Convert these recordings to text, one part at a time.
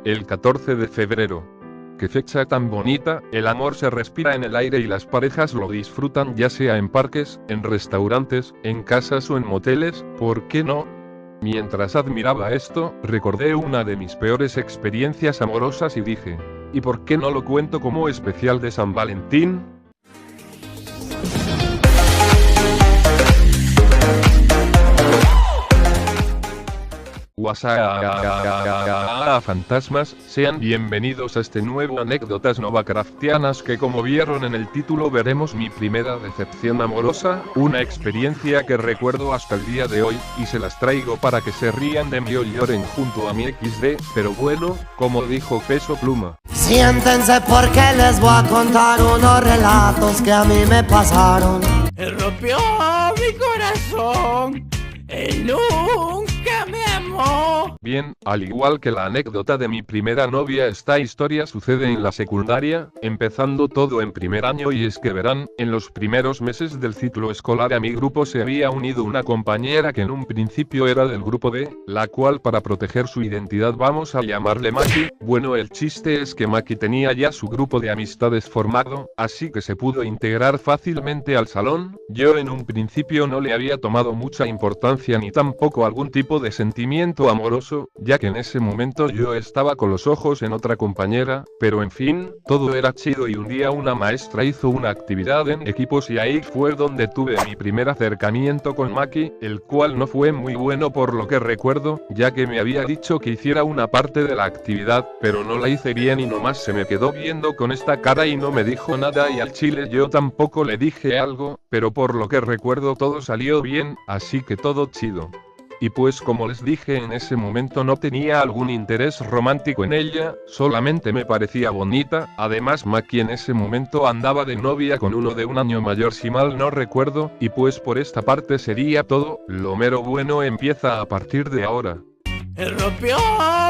El 14 de febrero. Qué fecha tan bonita, el amor se respira en el aire y las parejas lo disfrutan ya sea en parques, en restaurantes, en casas o en moteles, ¿por qué no? Mientras admiraba esto, recordé una de mis peores experiencias amorosas y dije, ¿y por qué no lo cuento como especial de San Valentín? Fantasmas, sean bienvenidos a este nuevo Anécdotas Novacraftianas que como vieron en el título veremos mi primera decepción amorosa, una experiencia que recuerdo hasta el día de hoy, y se las traigo para que se rían de mí o lloren junto a mi XD, pero bueno, como dijo Peso Pluma. Siéntense porque les voy a contar unos relatos que a mí me pasaron. Él rompió mi corazón, él nunca me amó. Bien, al igual que la anécdota de mi primera novia, esta historia sucede en la secundaria, empezando todo en primer año, y es que verán, en los primeros meses del ciclo escolar a mi grupo se había unido una compañera que en un principio era del grupo D, la cual para proteger su identidad vamos a llamarle Maki. Bueno, el chiste es que Maki tenía ya su grupo de amistades formado, así que se pudo integrar fácilmente al salón. Yo en un principio no le había tomado mucha importancia ni tampoco algún tipo de sentimiento amoroso, ya que en ese momento yo estaba con los ojos en otra compañera, pero en fin, todo era chido y un día una maestra hizo una actividad en equipos y ahí fue donde tuve mi primer acercamiento con Maki, el cual no fue muy bueno por lo que recuerdo, ya que me había dicho que hiciera una parte de la actividad, pero no la hice bien y nomás se me quedó viendo con esta cara y no me dijo nada, y al chile yo tampoco le dije algo, pero por lo que recuerdo todo salió bien, así que todo chido. Y pues como les dije, en ese momento no tenía algún interés romántico en ella, solamente me parecía bonita. Además Maki en ese momento andaba de novia con uno de un año mayor si mal no recuerdo, y pues por esta parte sería todo. Lo mero bueno empieza a partir de ahora. Él rompió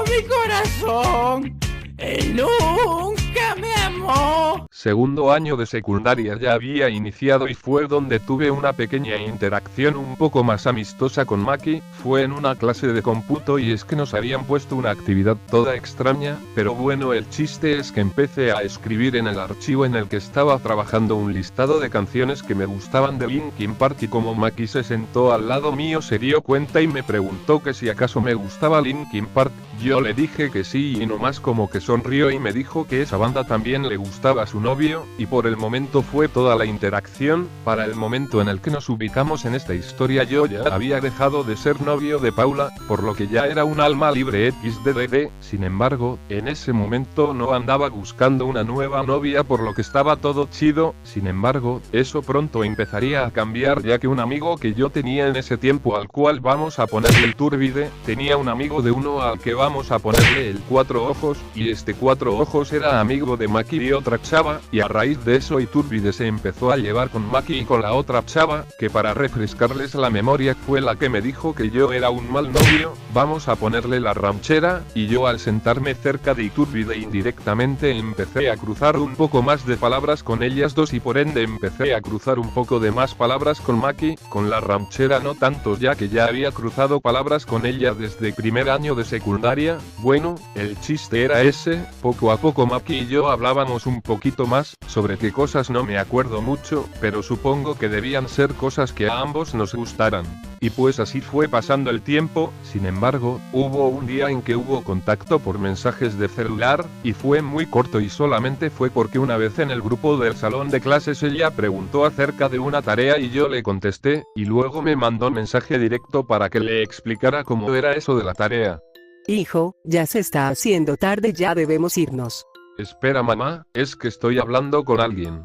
mi corazón, él nunca me amó. Segundo año de secundaria ya había iniciado y fue donde tuve una pequeña interacción un poco más amistosa con Maki. Fue en una clase de cómputo y es que nos habían puesto una actividad toda extraña, pero bueno, el chiste es que empecé a escribir en el archivo en el que estaba trabajando un listado de canciones que me gustaban de Linkin Park, y como Maki se sentó al lado mío se dio cuenta y me preguntó que si acaso me gustaba Linkin Park. Yo le dije que sí y nomás como que sonrió y me dijo que esa banda también le gustaba a su novio, y por el momento fue toda la interacción. Para el momento en el que nos ubicamos en esta historia yo ya había dejado de ser novio de Paula, por lo que ya era un alma libre XDDD. Sin embargo, en ese momento no andaba buscando una nueva novia, por lo que estaba todo chido. Sin embargo, eso pronto empezaría a cambiar, ya que un amigo que yo tenía en ese tiempo al cual vamos a ponerle el Turbide, tenía un amigo de uno al que vamos a ponerle el Cuatro Ojos, y este Cuatro Ojos era amigo de Maki y otra chava, y a raíz de eso Iturbide se empezó a llevar con Maki y con la otra chava, que para refrescarles la memoria fue la que me dijo que yo era un mal novio, vamos a ponerle la ranchera, y yo al sentarme cerca de Iturbide indirectamente empecé a cruzar un poco más de palabras con ellas dos, y por ende empecé a cruzar un poco de más palabras con Maki. Con la ranchera no tanto, ya que ya había cruzado palabras con ella desde primer año de secundaria. Bueno, el chiste era ese, poco a poco Maki y yo hablábamos un poquito más, sobre qué cosas no me acuerdo mucho, pero supongo que debían ser cosas que a ambos nos gustaran. Y pues así fue pasando el tiempo. Sin embargo, hubo un día en que hubo contacto por mensajes de celular, y fue muy corto y solamente fue porque una vez en el grupo del salón de clases ella preguntó acerca de una tarea y yo le contesté, y luego me mandó mensaje directo para que le explicara cómo era eso de la tarea. Hijo, ya se está haciendo tarde, ya debemos irnos. Espera mamá, es que estoy hablando con alguien.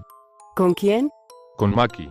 ¿Con quién? Con Maki.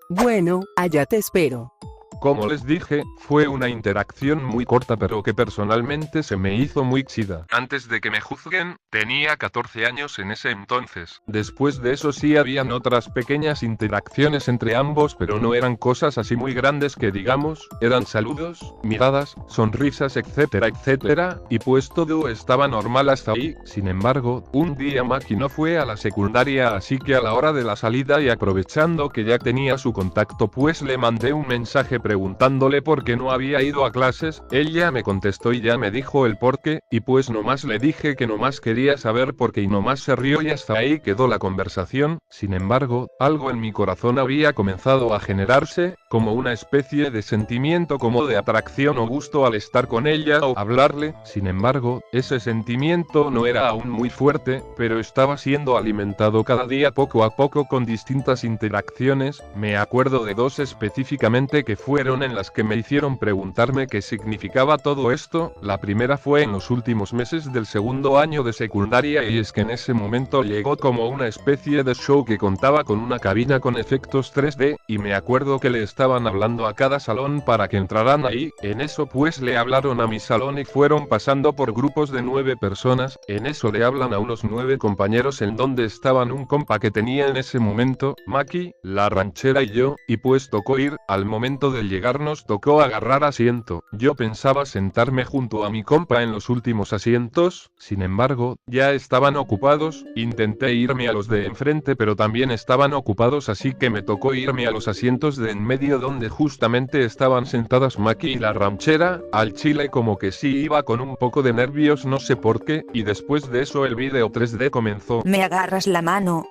Bueno, allá te espero. Como les dije, fue una interacción muy corta pero que personalmente se me hizo muy chida. Antes de que me juzguen, tenía 14 años en ese entonces. Después de eso sí habían otras pequeñas interacciones entre ambos, pero no eran cosas así muy grandes que digamos, eran saludos, miradas, sonrisas, etcétera, etcétera, y pues todo estaba normal hasta ahí. Sin embargo, un día Maki no fue a la secundaria, así que a la hora de la salida y aprovechando que ya tenía su contacto pues le mandé un mensaje preguntándole por qué no había ido a clases, ella me contestó y ya me dijo el por qué, y pues nomás le dije que nomás quería saber por qué y nomás se rió y hasta ahí quedó la conversación. Sin embargo, algo en mi corazón había comenzado a generarse, como una especie de sentimiento como de atracción o gusto al estar con ella o hablarle. Sin embargo, ese sentimiento no era aún muy fuerte, pero estaba siendo alimentado cada día poco a poco con distintas interacciones. Me acuerdo de dos específicamente que fueron en las que me hicieron preguntarme qué significaba todo esto. La primera fue en los últimos meses del segundo año de secundaria, y es que en ese momento llegó como una especie de show que contaba con una cabina con efectos 3D, y me acuerdo que le estaban hablando a cada salón para que entraran ahí. En eso pues le hablaron a mi salón y fueron pasando por grupos de 9 personas. En eso le hablan a unos 9 compañeros, en donde estaban un compa que tenía en ese momento, Maki, la ranchera y yo, y pues tocó ir. Al momento de llegar nos tocó agarrar asiento. Yo pensaba sentarme junto a mi compa en los últimos asientos, sin embargo, ya estaban ocupados. Intenté irme a los de enfrente pero también estaban ocupados, así que me tocó irme a los asientos de en medio donde justamente estaban sentadas Maki y la ranchera. Al chile como que sí iba con un poco de nervios, no sé por qué, y después de eso el video 3D comenzó. Me agarras la mano.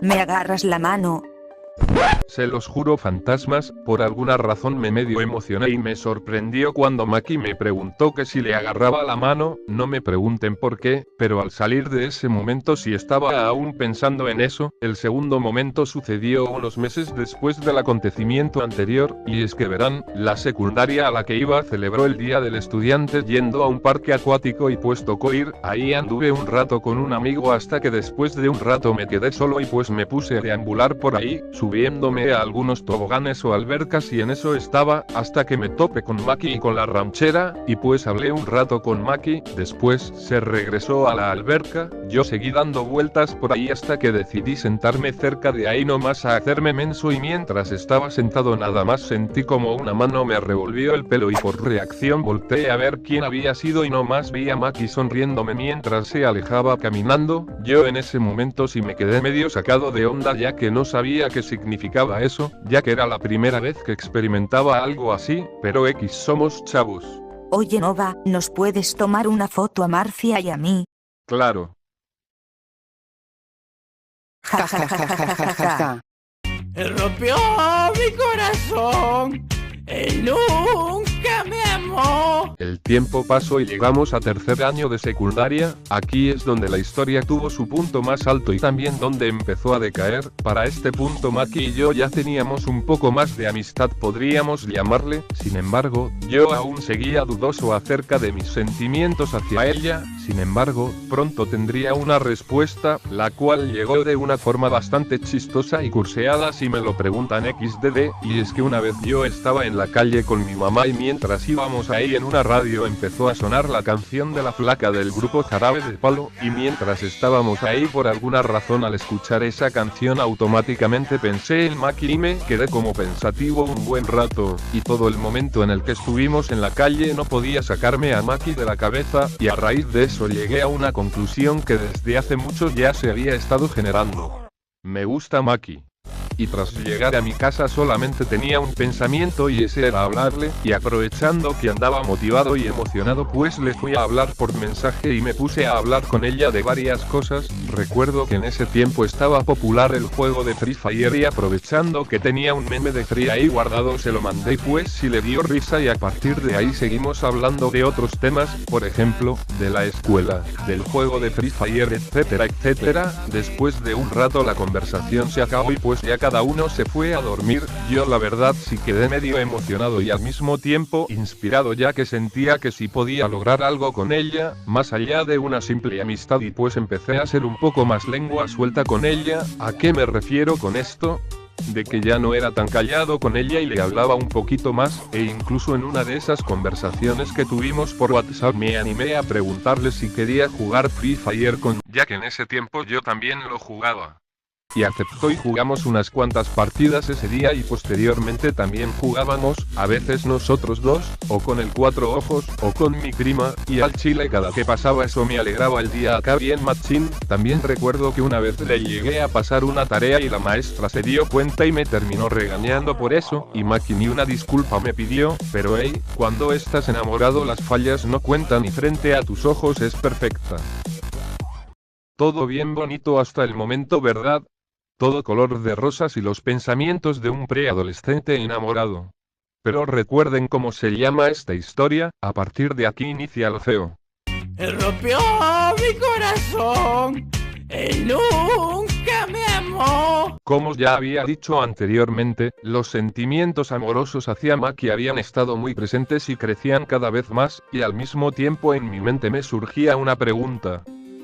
Me agarras la mano. Se los juro, fantasmas, por alguna razón me medio emocioné y me sorprendió cuando Maki me preguntó que si le agarraba la mano. No me pregunten por qué, pero al salir de ese momento sí estaba aún pensando en eso. El segundo momento sucedió unos meses después del acontecimiento anterior, y es que verán, la secundaria a la que iba celebró el Día del Estudiante yendo a un parque acuático, y pues tocó ir. Ahí anduve un rato con un amigo hasta que después de un rato me quedé solo y pues me puse a deambular por ahí, subiéndome a algunos toboganes o albercas, y en eso estaba, hasta que me topé con Maki y con la ranchera, y pues hablé un rato con Maki. Después se regresó a la alberca. Yo seguí dando vueltas por ahí hasta que decidí sentarme cerca de ahí nomás a hacerme menso, y mientras estaba sentado nada más sentí como una mano me revolvió el pelo y por reacción volteé a ver quién había sido y nomás vi a Maki sonriéndome mientras se alejaba caminando. Yo en ese momento sí me quedé medio sacado de onda, ya que no sabía qué significaba eso, ya que era la primera vez que experimentaba algo así, pero X, somos chavos. Oye Nova, ¿nos puedes tomar una foto a Marcia y a mí? Claro. Ja ja ja ja ja ja ja ja. Él rompió mi corazón. Él nunca me amó. El tiempo pasó y llegamos a tercer año de secundaria. Aquí es donde la historia tuvo su punto más alto y también donde empezó a decaer. Para este punto Maki y yo ya teníamos un poco más de amistad, podríamos llamarle. Sin embargo, yo aún seguía dudoso acerca de mis sentimientos hacia ella. Sin embargo, pronto tendría una respuesta, la cual llegó de una forma bastante chistosa y curseada si me lo preguntan XDD, y es que una vez yo estaba en la calle con mi mamá y mientras íbamos ahí en una radio empezó a sonar la canción de La Flaca del grupo Jarabe de Palo, y mientras estábamos ahí por alguna razón al escuchar esa canción automáticamente pensé en Maki y me quedé como pensativo un buen rato, y todo el momento en el que estuvimos en la calle no podía sacarme a Maki de la cabeza, y a raíz de eso llegué a una conclusión que desde hace mucho ya se había estado generando. Me gusta Maki. Y tras llegar a mi casa solamente tenía un pensamiento, y ese era hablarle, y aprovechando que andaba motivado y emocionado pues le fui a hablar por mensaje y me puse a hablar con ella de varias cosas. Recuerdo que en ese tiempo estaba popular el juego de Free Fire y aprovechando que tenía un meme de Free ahí guardado se lo mandé y pues sí le dio risa, y a partir de ahí seguimos hablando de otros temas, por ejemplo, de la escuela, del juego de Free Fire, etcétera, etcétera. Después de un rato la conversación se acabó y pues ya cada uno se fue a dormir. Yo la verdad sí quedé medio emocionado y al mismo tiempo inspirado, ya que sentía que sí podía lograr algo con ella, más allá de una simple amistad, y pues empecé a ser un poco más lengua suelta con ella. ¿A qué me refiero con esto? De que ya no era tan callado con ella y le hablaba un poquito más, e incluso en una de esas conversaciones que tuvimos por WhatsApp me animé a preguntarle si quería jugar Free Fire ya que en ese tiempo yo también lo jugaba. y aceptó y jugamos unas cuantas partidas ese día y posteriormente también jugábamos, a veces nosotros dos, o con el Cuatro Ojos, o con mi prima, y al chile cada que pasaba eso me alegraba el día acá bien machín. También recuerdo que una vez le llegué a pasar una tarea y la maestra se dio cuenta y me terminó regañando por eso, y Maki ni una disculpa me pidió, pero hey, cuando estás enamorado las fallas no cuentan y frente a tus ojos es perfecta. Todo bien bonito hasta el momento, ¿verdad? Todo color de rosas y los pensamientos de un preadolescente enamorado. Pero recuerden cómo se llama esta historia, a partir de aquí inicia lo feo. Él rompió mi corazón, él nunca me amó. Como ya había dicho anteriormente, los sentimientos amorosos hacia Maki habían estado muy presentes y crecían cada vez más, y al mismo tiempo en mi mente me surgía una pregunta.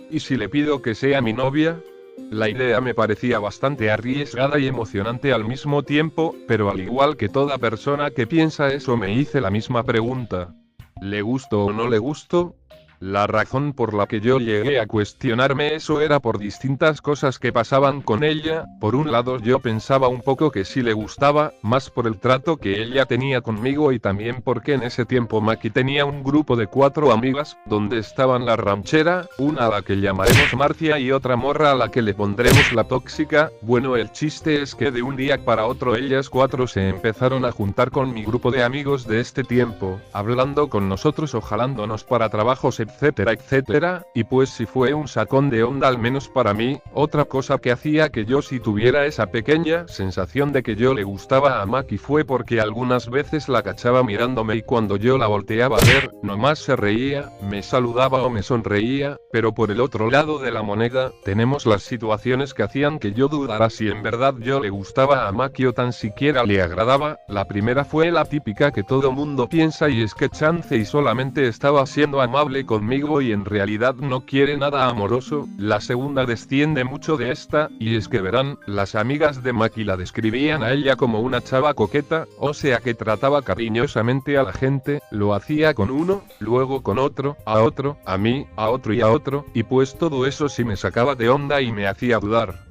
¿Y si le pido que sea mi novia? La idea me parecía bastante arriesgada y emocionante al mismo tiempo, pero al igual que toda persona que piensa eso me hice la misma pregunta. ¿Le gusto o no le gusto? La razón por la que yo llegué a cuestionarme eso era por distintas cosas que pasaban con ella. Por un lado yo pensaba un poco que sí le gustaba, más por el trato que ella tenía conmigo y también porque en ese tiempo Maki tenía un grupo de 4 amigas, donde estaban la ranchera, una a la que llamaremos Marcia y otra morra a la que le pondremos la tóxica. Bueno, el chiste es que de un día para otro ellas 4 se empezaron a juntar con mi grupo de amigos de este tiempo, hablando con nosotros o jalándonos para trabajos etcétera etcétera, y pues sí fue un sacón de onda al menos para mí. Otra cosa que hacía que yo sí tuviera esa pequeña sensación de que yo le gustaba a Maki fue porque algunas veces la cachaba mirándome y cuando yo la volteaba a ver, nomás se reía, me saludaba o me sonreía, pero por el otro lado de la moneda, tenemos las situaciones que hacían que yo dudara si en verdad yo le gustaba a Maki o tan siquiera le agradaba. La primera fue la típica que todo mundo piensa y es que chance y solamente estaba siendo amable conmigo y en realidad no quiere nada amoroso. La segunda desciende mucho de esta, y es que verán, las amigas de Maki la describían a ella como una chava coqueta, o sea que trataba cariñosamente a la gente, lo hacía con uno, luego con otro, a mí, a otro y a otro, y pues todo eso sí me sacaba de onda y me hacía dudar.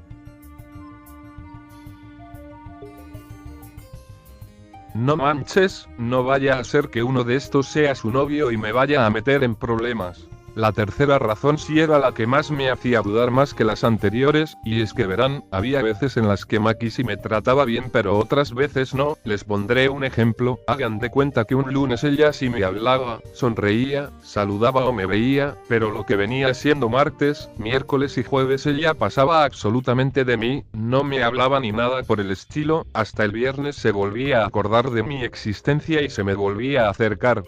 No manches, no vaya a ser que uno de estos sea su novio y me vaya a meter en problemas. La tercera razón sí era la que más me hacía dudar más que las anteriores, y es que verán, había veces en las que Maki sí me trataba bien pero otras veces no. Les pondré un ejemplo. Hagan de cuenta que un lunes ella sí me hablaba, sonreía, saludaba o me veía, pero lo que venía siendo martes, miércoles y jueves ella pasaba absolutamente de mí, no me hablaba ni nada por el estilo, hasta el viernes se volvía a acordar de mi existencia y se me volvía a acercar.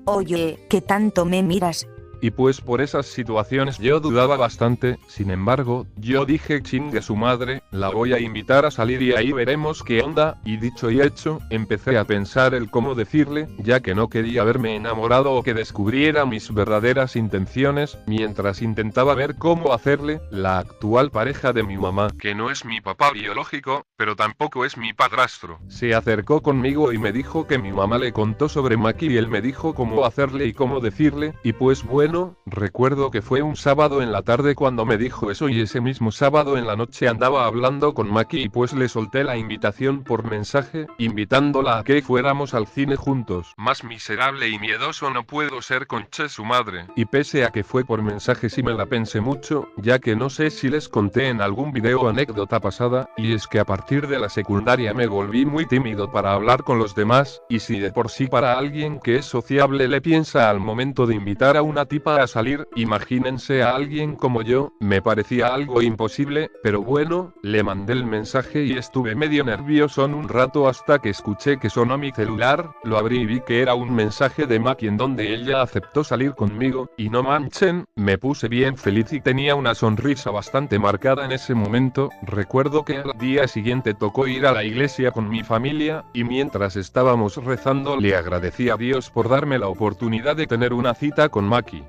Oye, ¿qué tanto me miras? Y pues por esas situaciones yo dudaba bastante. Sin embargo, yo dije chingue su madre, la voy a invitar a salir y ahí veremos qué onda, y dicho y hecho, empecé a pensar el cómo decirle, ya que no quería verme enamorado o que descubriera mis verdaderas intenciones, mientras intentaba ver cómo hacerle. La actual pareja de mi mamá, que no es mi papá biológico, pero tampoco es mi padrastro, se acercó conmigo y me dijo que mi mamá le contó sobre Maki y él me dijo cómo hacerle y cómo decirle, y pues bueno, recuerdo que fue un sábado en la tarde cuando me dijo eso y ese mismo sábado en la noche andaba hablando con Maki y pues le solté la invitación por mensaje, invitándola a que fuéramos al cine juntos. Más miserable y miedoso no puedo ser, conche su madre. Y pese a que fue por mensaje sí me la pensé mucho, ya que no sé si les conté en algún video o anécdota pasada, y es que a partir de la secundaria me volví muy tímido para hablar con los demás, y si de por sí para alguien que es sociable le piensa al momento de invitar a una tipa a salir, imagínense a alguien como yo, me parecía algo imposible, pero bueno, le mandé el mensaje y estuve medio nervioso en un rato hasta que escuché que sonó mi celular, lo abrí y vi que era un mensaje de Maki en donde ella aceptó salir conmigo, y no manchen, me puse bien feliz y tenía una sonrisa bastante marcada en ese momento. Recuerdo que al día siguiente tocó ir a la iglesia con mi familia, y mientras estábamos rezando le agradecí a Dios por darme la oportunidad de tener una cita con Maki.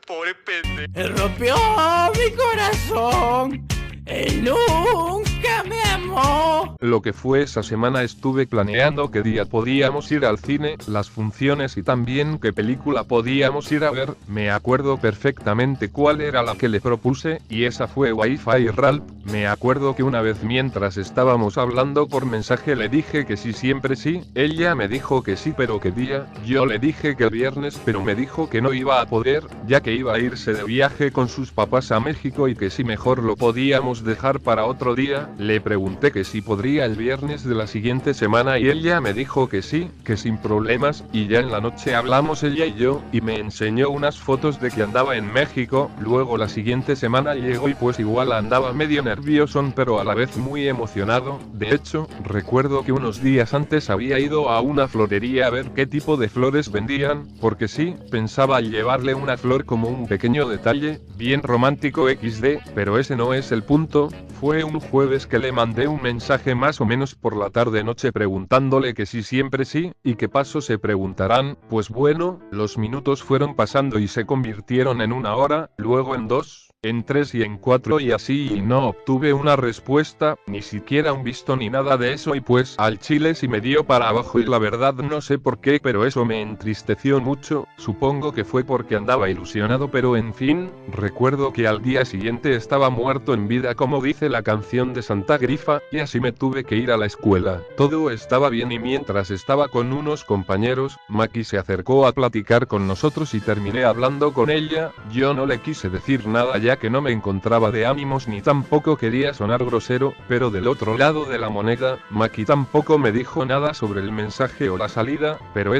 Pobre pendejo. Él rompió mi corazón, él nunca me amó. Lo que fue esa semana estuve planeando qué día podíamos ir al cine, las funciones y también qué película podíamos ir a ver. Me acuerdo perfectamente cuál era la que le propuse, y esa fue Wi-Fi Ralph. Me acuerdo que una vez mientras estábamos hablando por mensaje le dije que sí, siempre sí. Ella me dijo que sí, pero qué día. Yo le dije que el viernes, pero me dijo que no iba a poder, ya que iba a irse de viaje con sus papás a México y que si mejor lo podíamos dejar para otro día. Le pregunté que si podría el viernes de la siguiente semana y ella me dijo que sí, que sin problemas, y ya en la noche hablamos ella y yo, y me enseñó unas fotos de que andaba en México. Luego la siguiente semana llegó y pues igual andaba medio nervioso pero a la vez muy emocionado. De hecho, recuerdo que unos días antes había ido a una florería a ver qué tipo de flores vendían, porque sí, pensaba llevarle una flor como un pequeño detalle, bien romántico XD, pero ese no es el punto. Fue un jueves que le mandé un mensaje más o menos por la tarde-noche preguntándole que si siempre sí, y qué paso se preguntarán. Pues bueno, los minutos fueron pasando y se convirtieron en 1 hora, luego en 2, en 3 y en 4 y así, y no obtuve una respuesta, ni siquiera un visto ni nada de eso, y pues al chile sí me dio para abajo y la verdad no sé por qué, pero eso me entristeció mucho. Supongo que fue porque andaba ilusionado, pero en fin. Recuerdo que al día siguiente estaba muerto en vida, como dice la canción de Santa Grifa, y así me tuve que ir a la escuela. Todo estaba bien y mientras estaba con unos compañeros, Maki se acercó a platicar con nosotros y terminé hablando con ella. Yo no le quise decir nada ya que no me encontraba de ánimos ni tampoco quería sonar grosero, pero del otro lado de la moneda, Maki tampoco me dijo nada sobre el mensaje o la salida, pero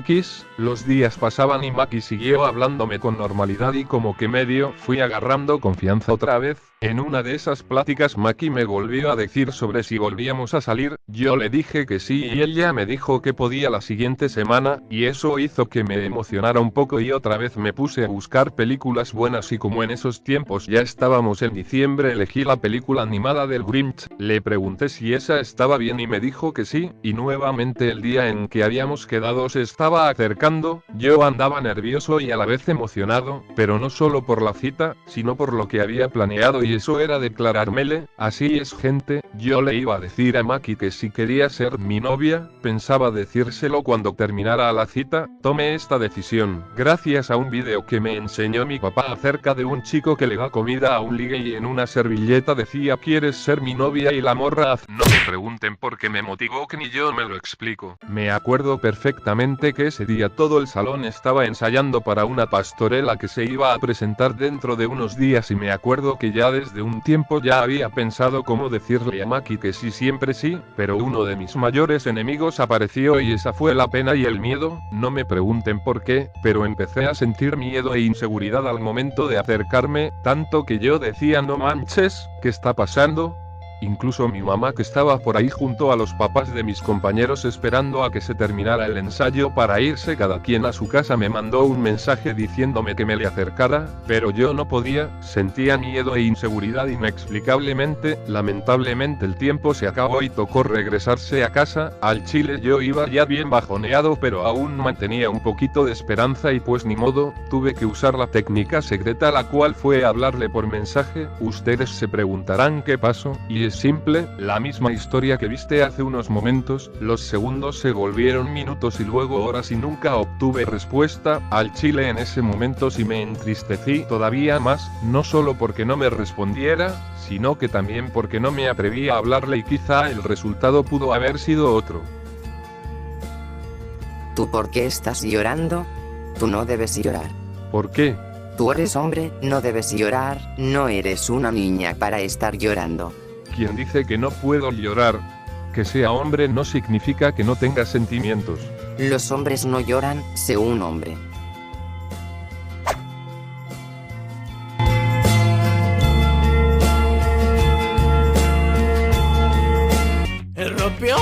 los días pasaban y Maki siguió hablándome con normalidad y como que medio fui agarrando confianza otra vez. En una de esas pláticas Maki me volvió a decir sobre si volvíamos a salir. Yo le dije que sí y ella me dijo que podía la siguiente semana, y eso hizo que me emocionara un poco y otra vez me puse a buscar películas buenas, y como en esos tiempos ya estábamos en diciembre, elegí la película animada del Grinch. Le pregunté si esa estaba bien y me dijo que sí, y nuevamente el día en que habíamos quedado se estaba acercando. Yo andaba nervioso y a la vez emocionado, pero no solo por la cita, sino por lo que había planeado, y eso era declarármele. Así es, gente, yo le iba a decir a Maki que si quería ser mi novia. Pensaba decírselo cuando terminara la cita. Tomé esta decisión gracias a un video que me enseñó mi papá acerca de un chico que le da comida a un ligue y en una servilleta decía ¿quieres ser mi novia? Y la morra no me pregunten por qué me motivó, que ni yo me lo explico. Me acuerdo perfectamente que ese día todo el salón estaba ensayando para una pastorela que se iba a presentar dentro de unos días, y me acuerdo que ya desde un tiempo ya había pensado cómo decirle a Maki que sí, siempre sí, pero uno de mis mayores enemigos apareció y esa fue la pena y el miedo. No me pregunten por qué, pero empecé a sentir miedo e inseguridad al momento de acercarme, tanto que yo decía no manches, ¿qué está pasando? Incluso mi mamá, que estaba por ahí junto a los papás de mis compañeros esperando a que se terminara el ensayo para irse cada quien a su casa, me mandó un mensaje diciéndome que me le acercara, pero yo no podía, sentía miedo e inseguridad inexplicablemente. Lamentablemente el tiempo se acabó y tocó regresarse a casa. Al chile yo iba ya bien bajoneado, pero aún mantenía un poquito de esperanza y pues ni modo, tuve que usar la técnica secreta, la cual fue hablarle por mensaje. Ustedes se preguntarán qué pasó, y es simple, la misma historia que viste hace unos momentos. Los segundos se volvieron minutos y luego horas y nunca obtuve respuesta. Al chile en ese momento sí me entristecí todavía más, no solo porque no me respondiera, sino que también porque no me atreví a hablarle y quizá el resultado pudo haber sido otro. ¿Tú por qué estás llorando? Tú no debes llorar. ¿Por qué? Tú eres hombre, no debes llorar, no eres una niña para estar llorando. ¿Quién dice que no puedo llorar? Que sea hombre no significa que no tenga sentimientos. Los hombres no lloran, sé un hombre. Él rompió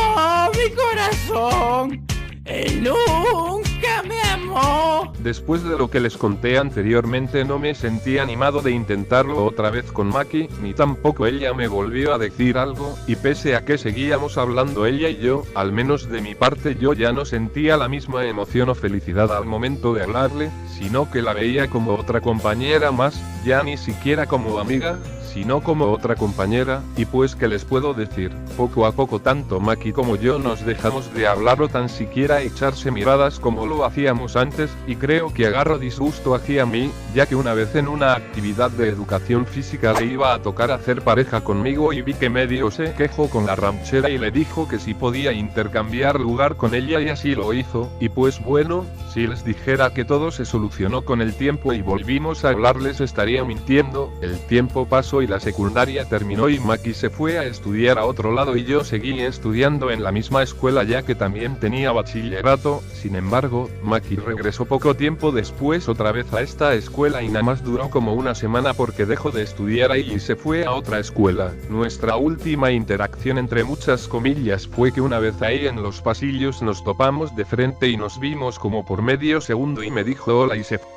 mi corazón, él nunca me amo. Después de lo que les conté anteriormente, no me sentí animado de intentarlo otra vez con Maki, ni tampoco ella me volvió a decir algo, y pese a que seguíamos hablando ella y yo, al menos de mi parte yo ya no sentía la misma emoción o felicidad al momento de hablarle, sino que la veía como otra compañera más, ya ni siquiera como amiga, sino como otra compañera, y pues ¿qué les puedo decir? Poco a poco tanto Maki como yo nos dejamos de hablar o tan siquiera echarse miradas como lo hacíamos antes, y creo que agarro disgusto hacia mí, ya que una vez en una actividad de educación física le iba a tocar hacer pareja conmigo y vi que medio se quejó con la ranchera y le dijo que si podía intercambiar lugar con ella y así lo hizo, y pues bueno, si les dijera que todo se solucionó con el tiempo y volvimos a hablar les estaría mintiendo. El tiempo pasó y la secundaria terminó y Maki se fue a estudiar a otro lado y yo seguí estudiando en la misma escuela ya que también tenía bachillerato. Sin embargo, Maki regresó poco tiempo después otra vez a esta escuela y nada más duró como una semana porque dejó de estudiar ahí y se fue a otra escuela. Nuestra última interacción entre muchas comillas fue que una vez ahí en los pasillos nos topamos de frente y nos vimos como por medio segundo y me dijo hola y se fue.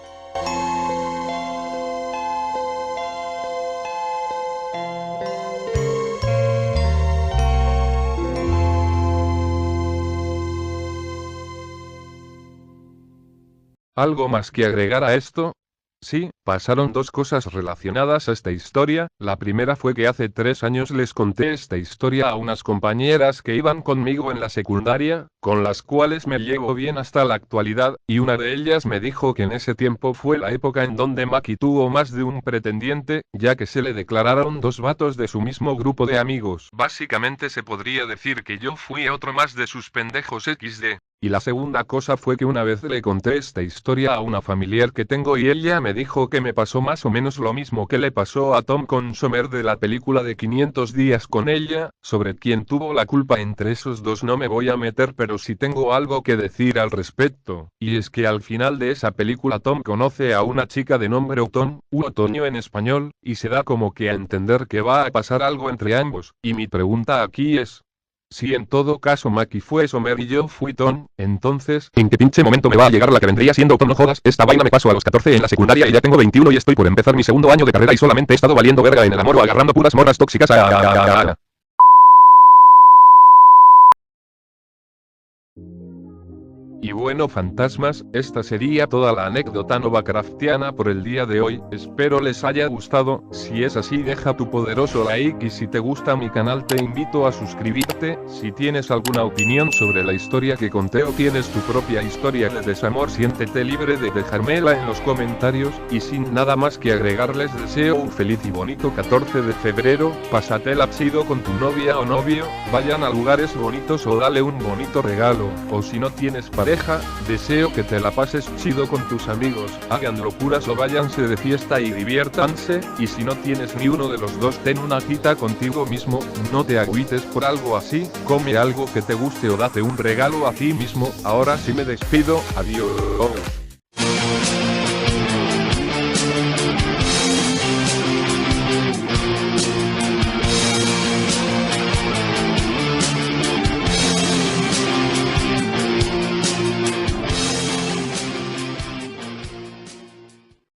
¿Algo más que agregar a esto? Sí, pasaron dos cosas relacionadas a esta historia. La primera fue que hace 3 años les conté esta historia a unas compañeras que iban conmigo en la secundaria, con las cuales me llevo bien hasta la actualidad, y una de ellas me dijo que en ese tiempo fue la época en donde Maki tuvo más de un pretendiente, ya que se le declararon 2 vatos de su mismo grupo de amigos. Básicamente se podría decir que yo fui otro más de sus pendejos XD. Y la segunda cosa fue que una vez le conté esta historia a una familiar que tengo y ella me dijo que me pasó más o menos lo mismo que le pasó a Tom con Summer de la película de 500 días con ella, sobre quién tuvo la culpa entre esos dos no me voy a meter pero sí tengo algo que decir al respecto, y es que al final de esa película Tom conoce a una chica de nombre Otoño, Otoño en español, y se da como que a entender que va a pasar algo entre ambos, y mi pregunta aquí es, si en todo caso Maki fue Summer y yo fui Tom, entonces, ¿en qué pinche momento me va a llegar la que vendría siendo Tom? No jodas, esta vaina me pasó a los 14 en la secundaria y ya tengo 21 y estoy por empezar mi segundo año de carrera y solamente he estado valiendo verga en el amor o agarrando puras morras tóxicas. Y bueno fantasmas, esta sería toda la anécdota Novacraftiana por el día de hoy, espero les haya gustado, si es así deja tu poderoso like y si te gusta mi canal te invito a suscribirte, si tienes alguna opinión sobre la historia que conté o tienes tu propia historia de desamor siéntete libre de dejármela en los comentarios, y sin nada más que agregar les deseo un feliz y bonito 14 de febrero, pásatela chido con tu novia o novio, vayan a lugares bonitos o dale un bonito regalo, o si no tienes pareja, deseo que te la pases chido con tus amigos, hagan locuras o váyanse de fiesta y diviértanse, y si no tienes ni uno de los dos ten una cita contigo mismo, no te agüites por algo así, come algo que te guste o date un regalo a ti mismo, ahora sí me despido, adiós.